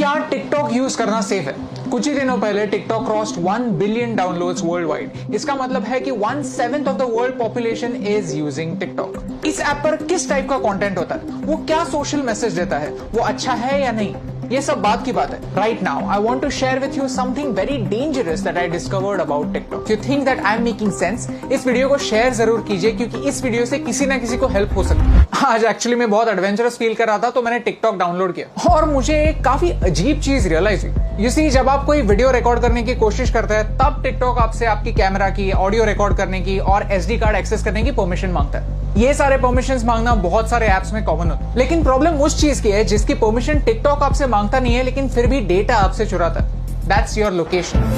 क्या TikTok use करना safe है? कुछ ही दिनों पहले TikTok crossed 1 billion downloads world wide. इसका मतलब है कि 1/7 of the world population is using TikTok. इस ऐप पर किस टाइप का कंटेंट होता है, वो क्या सोशल मैसेज देता है, वो अच्छा है या नहीं, ये सब बात की बात है। Right now I want to share with you something very dangerous that I discovered about TikTok. You think that I am making sense? इस वीडियो को शेयर जरूर कीजिए, क्योंकि इस वीडियो से किसी ना किसी को हेल्प हो सकती है। आज एक्चुअली मैं बहुत एडवेंचरस फील कर रहा था, तो मैंने टिकटॉक डाउनलोड किया और मुझे एक काफी अजीब चीज रियलाइज हुई। यू सी, जब आप कोई वीडियो रिकॉर्ड करने की कोशिश करते हैं, तब टिकटॉक आपसे आपकी कैमरा की, ऑडियो रिकॉर्ड करने की और SD कार्ड एक्सेस करने की परमिशन मांगता है। ये सारे परमिशंस मांगना बहुत सारे ऐप्स में कॉमन होता है, लेकिन प्रॉब्लम उस चीज की है जिसकी परमिशन टिकटॉक आपसे मांगता नहीं है, लेकिन फिर भी डेटा आपसे चुराता है। That's your location.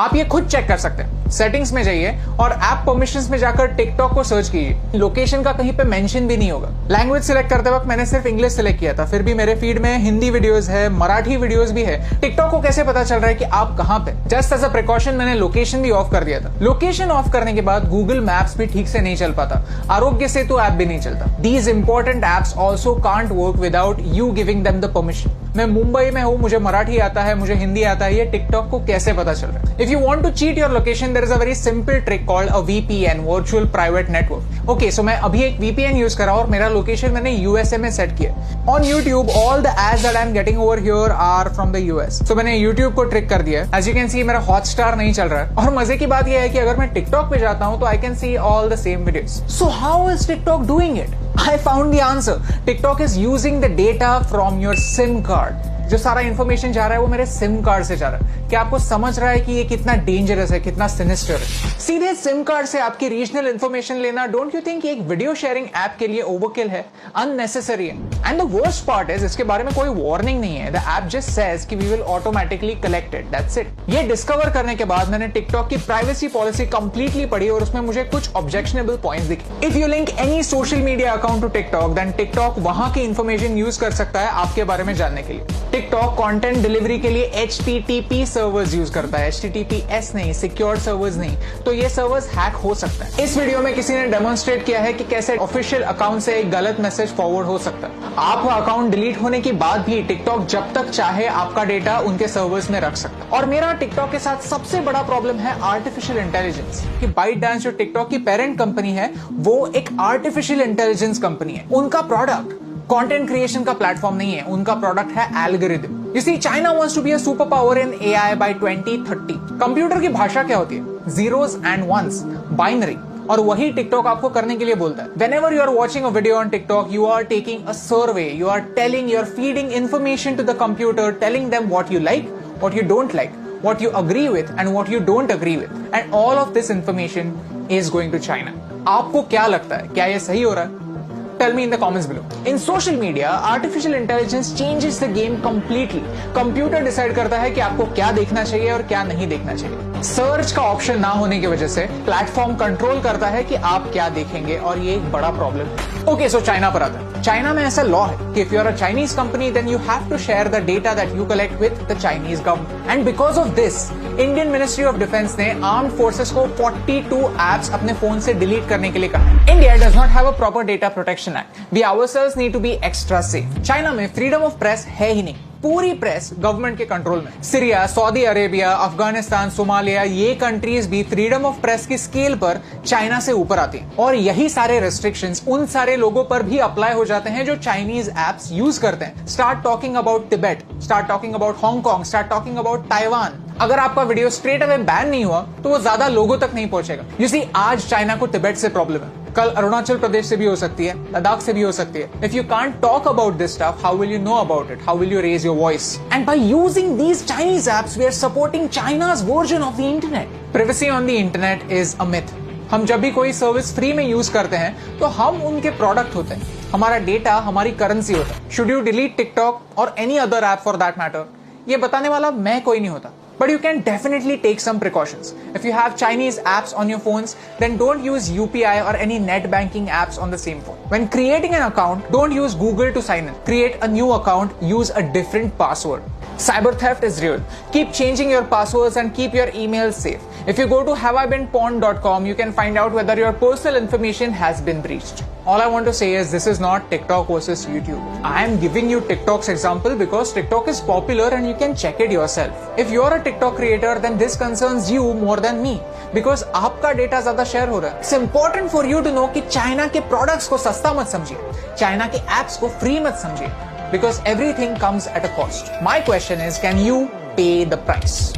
आप ये खुद चेक कर सकते हैं। सेटिंग्स में जाइए और ऐप परमिशंस में जाकर टिकटॉक को सर्च कीजिए। लोकेशन का कहीं पे मेंशन भी नहीं होगा। लैंग्वेज सिलेक्ट करते वक्त मैंने सिर्फ इंग्लिश सिलेक्ट किया था, फिर भी मेरे फीड में हिंदी वीडियोस है, मराठी वीडियोस भी है। टिकटॉक को कैसे पता चल रहा है कि आप कहां पे? जस्ट एज अ प्रिकॉशन मैंने लोकेशन भी ऑफ कर दिया था। लोकेशन ऑफ करने के बाद गूगल मैप्स भी ठीक से नहीं चल पाता, आरोग्य सेतु ऐप भी नहीं चलता। These important apps also can't work without you giving them the permission. मैं मुंबई में हूं, मुझे मराठी आता है, मुझे हिंदी आता है, ये टिकटॉक को कैसे पता चल रहा है? If you want to cheat your location, there is a very simple trick called a VPN, virtual private network. Okay, so मैं अभी एक VPN यूज कर रहा हूं और मेरा लोकेशन मैंने USA में सेट किया। On YouTube all the ads that I am getting over here are from the US। So मैंने YouTube को ट्रिक कर दिया। एज यू कैन सी मेरा हॉटस्टार नहीं चल रहा है, और मजे की बात यह है कि अगर मैं टिकटॉक पे जाता हूं तो I can see all the same videos. So how is TikTok doing it? I found the answer. TikTok is using the data from your SIM card. जो सारा इंफॉर्मेशन जा रहा है वो मेरे सिम कार्ड से जा रहा है। क्या आपको समझ रहा है कि ये कितना डेंजरस है, कितना सिनिस्टर है? सीधे सिम कार्ड से आपकी रीजनल इंफॉर्मेशन लेना, डोंट यू थिंक एक वीडियो शेयरिंग ऐप के लिए ओवरकिल है, अननेसेसरी है? And the worst part is, इसके बारे में कोई वार्निंग नहीं है। द ऐप जस्ट सेज कि we will automatically collect it, that's it. ये डिस्कवर करने के बाद मैंने टिकटॉक की प्राइवेसी पॉलिसी कंप्लीटली पढ़ी और उसमें मुझे कुछ ऑब्जेक्शनेबल पॉइंट्स दिखे। If you link any social media account to TikTok, then TikTok वहां की इंफॉर्मेशन यूज कर सकता है आपके बारे में जानने के लिए। टिकटॉक कंटेंट डिलीवरी के लिए HTTP सर्वर्स यूज करता है, HTTPS नहीं, सिक्योर सर्वर्स नहीं। तो ये सर्वर्स हैक हो सकता है। इस वीडियो में किसी ने डेमोन्स्ट्रेट किया है कि कैसे ऑफिशियल अकाउंट से एक गलत मैसेज फॉरवर्ड हो सकता है। आपका अकाउंट डिलीट होने के बाद भी टिकटॉक जब तक चाहे आपका डेटा उनके सर्वर्स में रख सकता है। और मेरा टिकटॉक के साथ सबसे बड़ा प्रॉब्लम है आर्टिफिशियल इंटेलिजेंस। कि ByteDance जो टिकटॉक की पेरेंट कंपनी है, वो एक आर्टिफिशियल इंटेलिजेंस कंपनी है। उनका प्रोडक्ट कंटेंट क्रिएशन का प्लेटफॉर्म नहीं है, उनका प्रोडक्ट है algorithm. You see, China wants to be a superpower in AI by 2030. Computer की भाषा क्या होती है? Zeros and ones, binary. और वही टिकटॉक आपको करने के लिए बोलता है। Whenever you are watching a video on TikTok, you are taking a survey. You are feeding information to the computer, telling them what you like, what you don't like, what you agree with, and what you don't agree with. And all of this information is going to China. आपको क्या लगता है? क्या ये सही हो रहा है? Tell me in the comments below. In social media, artificial intelligence changes the game completely. Computer decide करता है कि आपको क्या देखना चाहिए और क्या नहीं देखना चाहिए। सर्च का ऑप्शन ना होने की वजह से प्लेटफॉर्म कंट्रोल करता है कि आप क्या देखेंगे, और ये एक बड़ा प्रॉब्लम है। ओके, सो चाइना पर आता है। चाइना में ऐसा लॉ है कि if you are a Chinese company, then you have to share the data that you collect with the Chinese government. And because of this, Indian Ministry of Defence ने armed forces को 42 apps अपने phone से delete करने के लिए कहा। India does not have a proper data protection act. We ourselves need to be extra safe. China में freedom of press है ही नहीं। पूरी प्रेस गवर्नमेंट के कंट्रोल में। Syria, Saudi Arabia, Afghanistan, Somalia, ये कंट्रीज भी फ्रीडम ऑफ प्रेस की scale पर चाइना से ऊपर आती हैं। और यही सारे रेस्ट्रिक्शंस उन सारे लोगों पर भी अप्लाई हो जाते हैं जो चाइनीज एप्स यूज करते हैं। Start talking about Tibet, start talking about Hong Kong, start talking about Taiwan. अगर आपका वीडियो स्ट्रेट अवे बैन नहीं हुआ तो वो ज्यादा लोगों तक नहीं पहुंचेगा। यू सी, आज चाइना को तिब्बत से प्रॉब्लम है, कल अरुणाचल प्रदेश से भी हो सकती है, लद्दाख से भी हो सकती है। If you can't talk about this stuff, how will you know about it? How will you raise your voice? And by using these Chinese apps, we are supporting China's version of the internet. Privacy on the internet is a myth. हम जब भी कोई service free में use करते हैं तो हम उनके प्रोडक्ट होते हैं, हमारा डेटा हमारी करेंसी होता है। शुड यू डिलीट टिकटॉक और any other app for that matter? ये बताने वाला मैं कोई नहीं होता। But you can definitely take some precautions. If you have Chinese apps on your phones, then don't use UPI or any net banking apps on the same phone. When creating an account, don't use Google to sign in. Create a new account, use a different password. Cyber theft is real. Keep changing your passwords and keep your emails safe. If you go to haveibeenpawned.com, you can find out whether your personal information has been breached. All I want to say is this is not TikTok versus YouTube. I am giving you TikTok's example because TikTok is popular and you can check it yourself. If you are a TikTok creator, then this concerns you more than me because आपका data ज्यादा share हो रहा है. It's important for you to know कि China के products को सस्ता मत समझिए, चाइना के एप्स को फ्री मत समझिए because everything comes at a cost. My question is, can you pay the price?